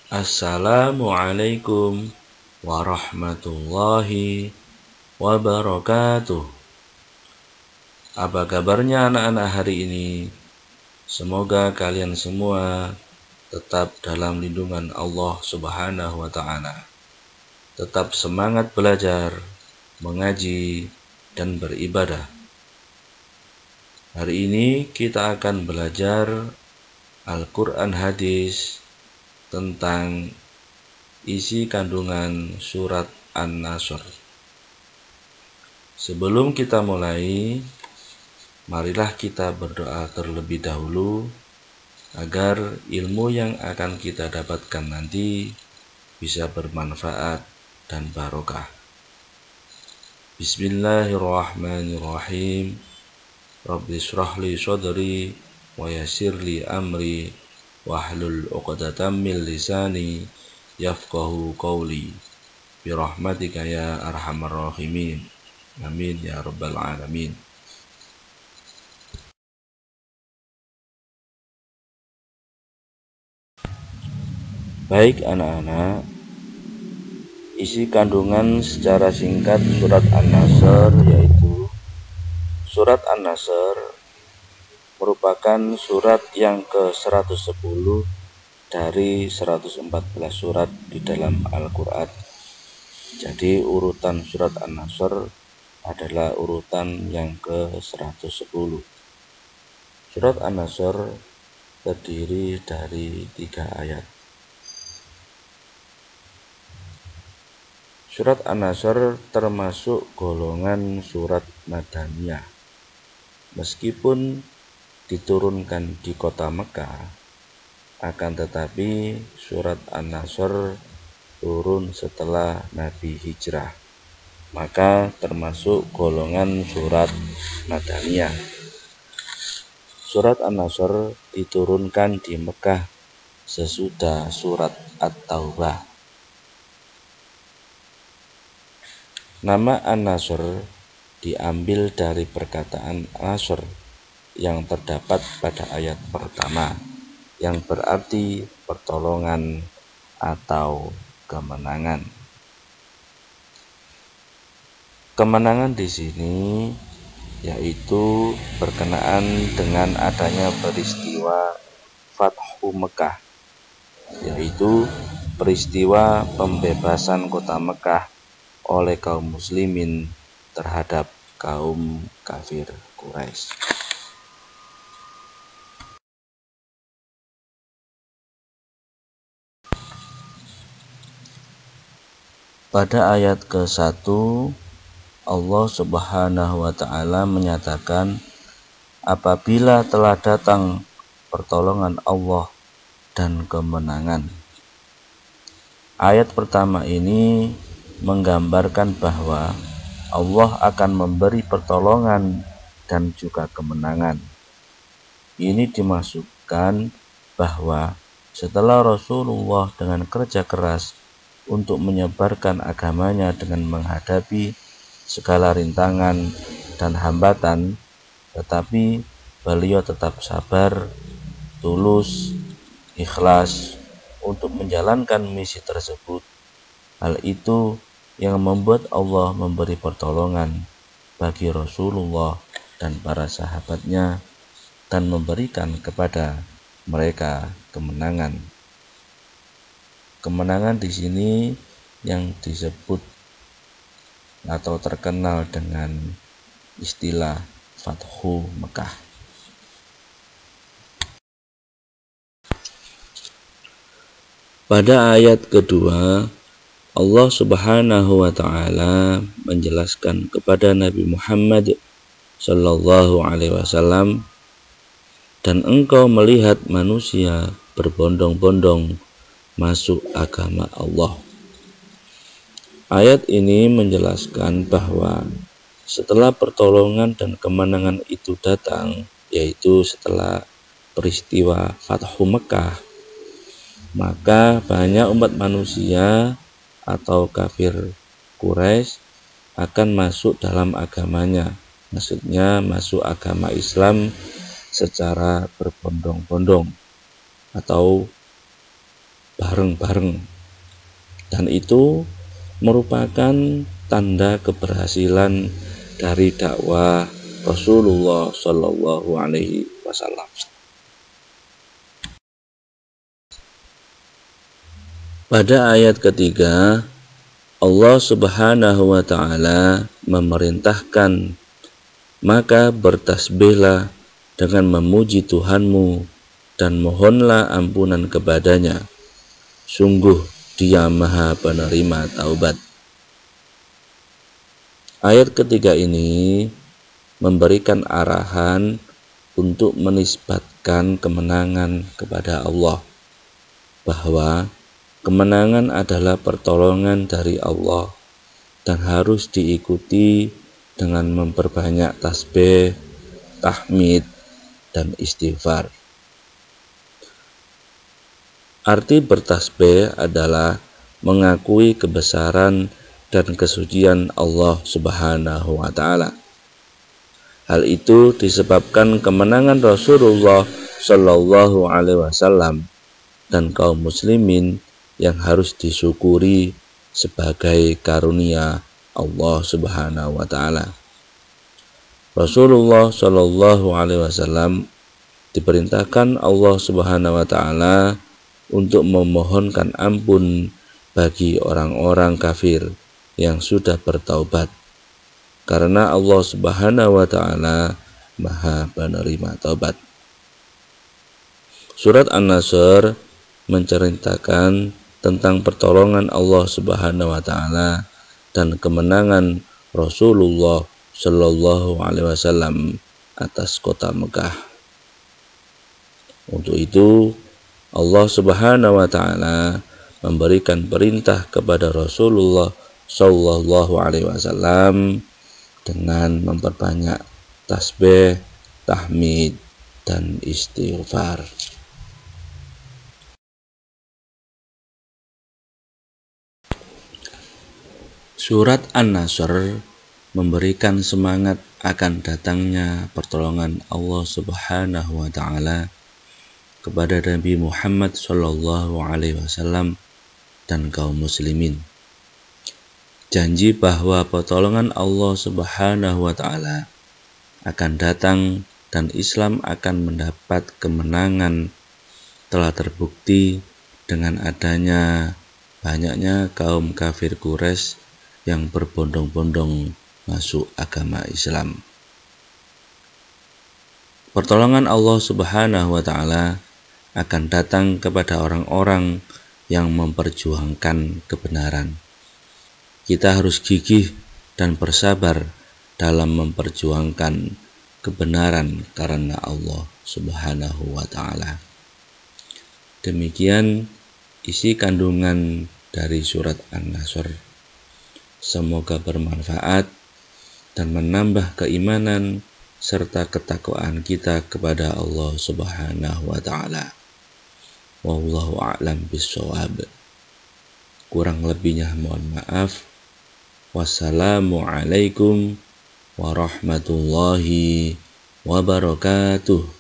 Assalamualaikum warahmatullahi wabarakatuh. Apa kabarnya anak-anak hari ini? Semoga kalian semua tetap dalam lindungan Allah Subhanahu wa Ta'ala. Tetap semangat belajar, mengaji, dan beribadah. Hari ini kita akan belajar Al-Quran hadis tentang isi kandungan surat An-Nasr. Sebelum kita mulai, marilah kita berdoa terlebih dahulu agar ilmu yang akan kita dapatkan nanti bisa bermanfaat dan barokah. Bismillahirrahmanirrahim. Rabbi shrah li sadri wa yassir li amri wahlul 'uqdatam min lisani yafqahu qawli birahmatika ya arhamar rahimin. Amin ya rabbal alamin. Baik anak-anak, isi kandungan secara singkat surat An-Nasr yaitu surat An-Nasr merupakan surat yang ke-110 dari 114 surat di dalam Al-Quran. Jadi urutan surat An-Nasr adalah urutan yang ke-110. Surat An-Nasr terdiri dari 3 ayat. Surat An-Nasr termasuk golongan surat Madaniyah. Meskipun diturunkan di kota Mekah, akan tetapi surat An-Nasr turun setelah Nabi hijrah, maka termasuk golongan surat Madaniyah. Surat An-Nasr diturunkan di Mekah sesudah surat At-Taubah. Nama An-Nasr diambil dari perkataan Nasr yang terdapat pada ayat pertama, yang berarti pertolongan atau kemenangan. Kemenangan di sini yaitu berkenaan dengan adanya peristiwa Fathu Mekah, yaitu peristiwa pembebasan kota Mekah oleh kaum muslimin terhadap kaum kafir Quraisy. Pada ayat ke-1, Allah Subhanahu wa Ta'ala menyatakan, apabila telah datang pertolongan Allah dan kemenangan. Ayat pertama ini menggambarkan bahwa Allah akan memberi pertolongan dan juga kemenangan. Ini dimaksudkan bahwa setelah Rasulullah dengan kerja keras untuk menyebarkan agamanya dengan menghadapi segala rintangan dan hambatan, tetapi beliau tetap sabar, tulus, ikhlas untuk menjalankan misi tersebut. Hal itu yang membuat Allah memberi pertolongan bagi Rasulullah dan para sahabatnya dan memberikan kepada mereka kemenangan. Kemenangan di sini yang disebut atau terkenal dengan istilah Fathu Mekah. Pada ayat kedua, Allah Subhanahu wa Ta'ala menjelaskan kepada Nabi Muhammad sallallahu alaihi wasallam, dan engkau melihat manusia berbondong-bondong masuk agama Allah. Ayat ini menjelaskan bahwa setelah pertolongan dan kemenangan itu datang, yaitu setelah peristiwa Fathu Mekah, maka banyak umat manusia atau kafir Quraisy akan masuk dalam agamanya, maksudnya masuk agama Islam secara berbondong-bondong atau bareng-bareng, dan itu merupakan tanda keberhasilan dari dakwah Rasulullah Shallallahu Alaihi Wasallam. Pada ayat ketiga, Allah Subhanahu wa Ta'ala memerintahkan, maka bertasbihlah dengan memuji Tuhanmu dan mohonlah ampunan kepadanya. Sungguh Dia Maha Penerima Taubat. Ayat ketiga ini memberikan arahan untuk menisbatkan kemenangan kepada Allah, bahwa kemenangan adalah pertolongan dari Allah dan harus diikuti dengan memperbanyak tasbih, tahmid, dan istighfar. Arti bertasbih adalah mengakui kebesaran dan kesucian Allah Subhanahu wa Ta'ala. Hal itu disebabkan kemenangan Rasulullah Shallallahu Alaihi Wasallam dan kaum muslimin yang harus disyukuri sebagai karunia Allah Subhanahu wa Ta'ala. Rasulullah Shallallahu Alaihi Wasallam diperintahkan Allah Subhanahu wa Ta'ala untuk memohonkan ampun bagi orang-orang kafir yang sudah bertaubat, karena Allah Subhanahu wa Ta'ala Maha Penerima Taubat. Surat An-Nasr menceritakan tentang pertolongan Allah Subhanahu wa Ta'ala dan kemenangan Rasulullah Shallallahu Alaihi Wasallam atas kota Mekah. Untuk itu Allah Subhanahu wa Ta'ala memberikan perintah kepada Rasulullah Shallallahu Alaihi Wasallam dengan memperbanyak tasbih, tahmid, dan istighfar. Surat An-Nasr memberikan semangat akan datangnya pertolongan Allah Subhanahu wa Ta'ala kepada Nabi Muhammad Shallallahu Alaihi Wasallam dan kaum muslimin. Janji bahwa pertolongan Allah Subhanahu wa Ta'ala akan datang dan Islam akan mendapat kemenangan telah terbukti dengan adanya banyaknya kaum kafir Quraisy yang berbondong-bondong masuk agama Islam. Pertolongan Allah Subhanahu wa Ta'ala akan datang kepada orang-orang yang memperjuangkan kebenaran. Kita harus gigih dan bersabar dalam memperjuangkan kebenaran karena Allah Subhanahu wa Ta'ala. Demikian isi kandungan dari surat An-Nasr. Semoga bermanfaat dan menambah keimanan serta ketakwaan kita kepada Allah Subhanahu wa Ta'ala. Wallahu a'lam bishawab. Kurang lebihnya mohon maaf. Wassalamualaikum warahmatullahi wabarakatuh.